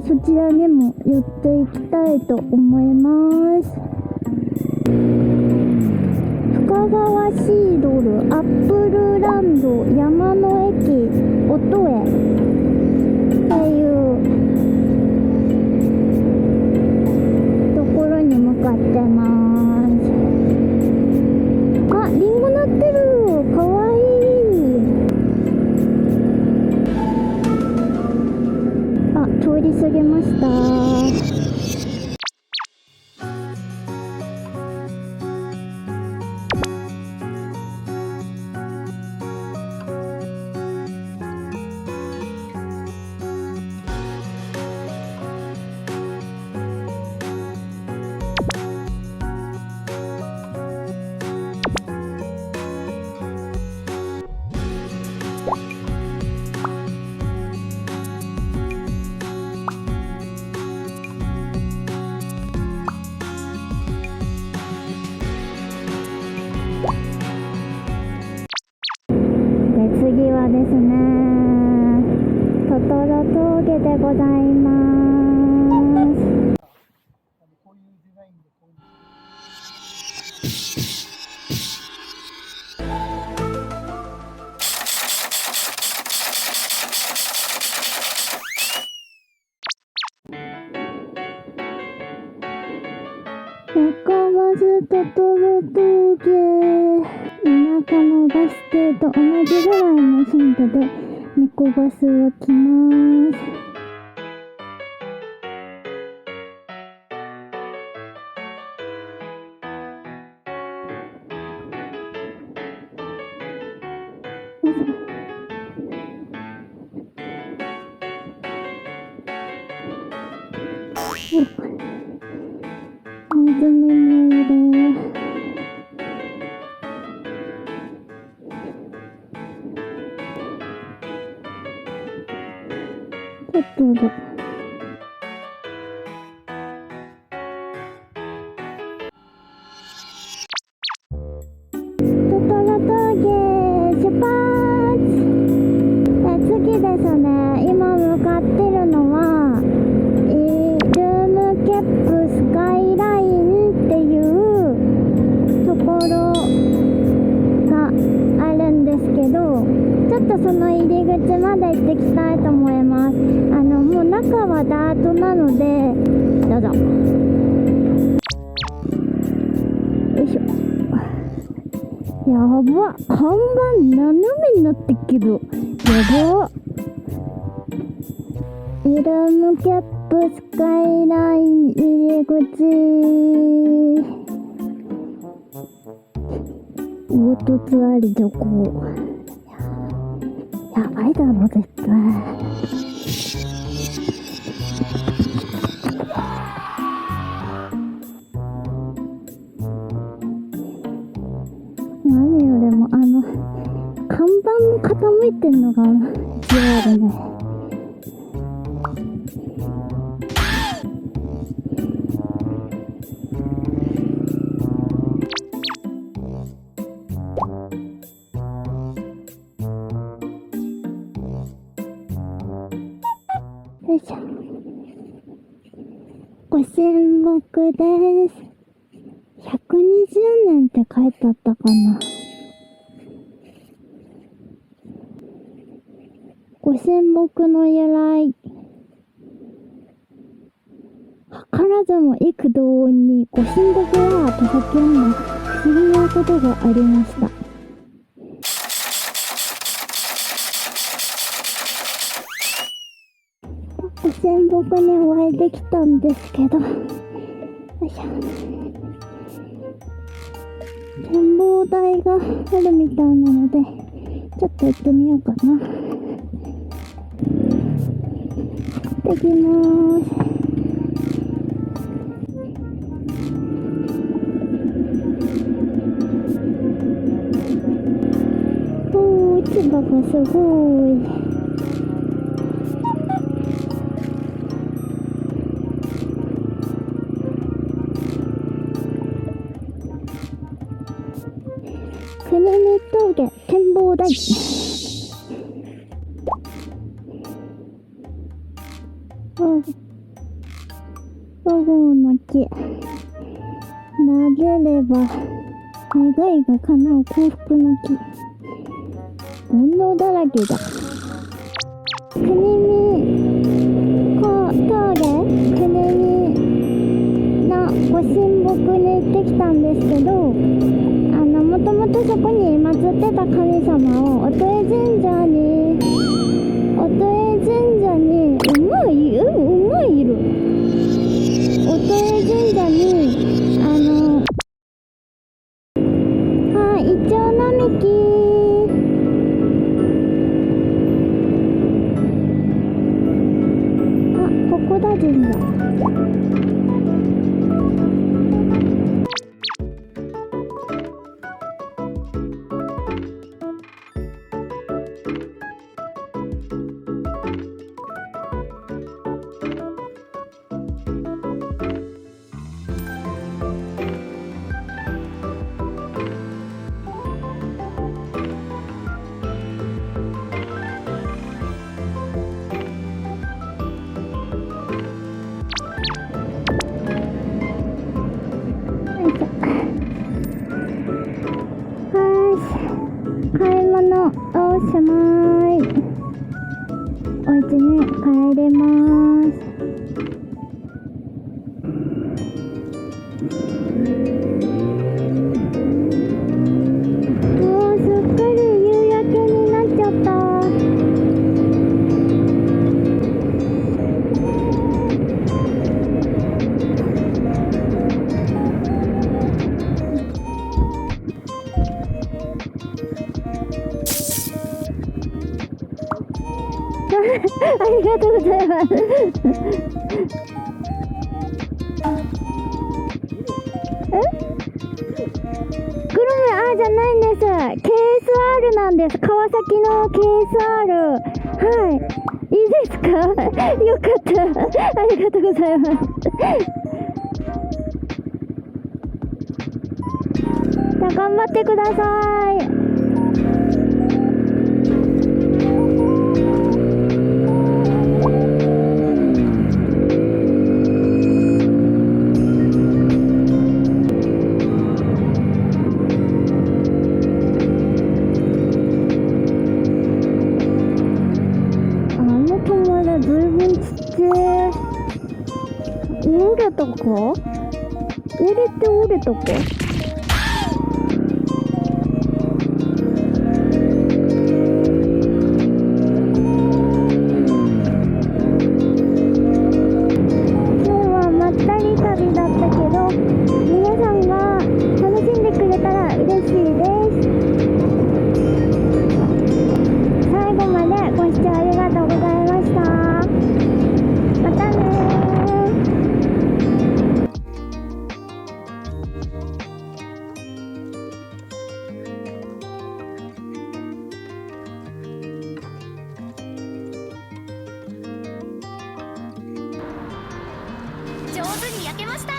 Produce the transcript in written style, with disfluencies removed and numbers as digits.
そちらにも寄っていきたいと思います。深川シードルアップルランド山の駅音へっていうところに向かってます。あ、リンゴなってる。かわいい。あ、通り過ぎました。次はですね、トトロ峠でございます。中松トトロ峠、田舎のバス停と同じぐらいの頻度で猫バスは来ます。水にもいる。トトロ。トトロ峠出発。次ですね、今向かってるのはルームキャップスカイラインっていうところがあるんですけど、ちょっとその入り口まで行ってきたいと思います。もう中はダートなので、どうぞ。よいしょ。やばっ、看板斜めになってっけど、やばっ。ルームキャップスカイライン入り口。凹凸あり徐行。やばいだろ絶対。何よりも看板も傾いてんのが嫌だね。よいしょ。ご神木です。120年って書いてあったかな。ご神木の由来。図らずも幾度にご神木はと叫んだ不思議なことがありました。ご神木にお会いできたんですけど、よいしょ。展望台があるみたいなので、ちょっと行ってみようかな。行ってきまーす。おー、市場がすごい。くるみ峠展望台。5号の木。投げれば願いが叶う幸福の木。煩悩だらけだ。国見峠国見のご神木に行ってきたんですけど、もともとそこに祀ってた神様を音江神社に馬いる音江神社にイチョウ並木ここだ神社。買い物おしまい。お家に帰れます。すっかり夕焼けになっちゃった。ありがとうございます。グルメじゃないんです。KSR なんです。川崎の KSR。はい。いいですか？よかった。ありがとうございます。じゃあ頑張ってください。ずいぶんちっちゃい。折れたか？折れたか？今日はまったり旅だったけど、皆さんが楽しんでくれたら嬉しいです。最後までご視聴ありがとうございました。またね上手に焼けました。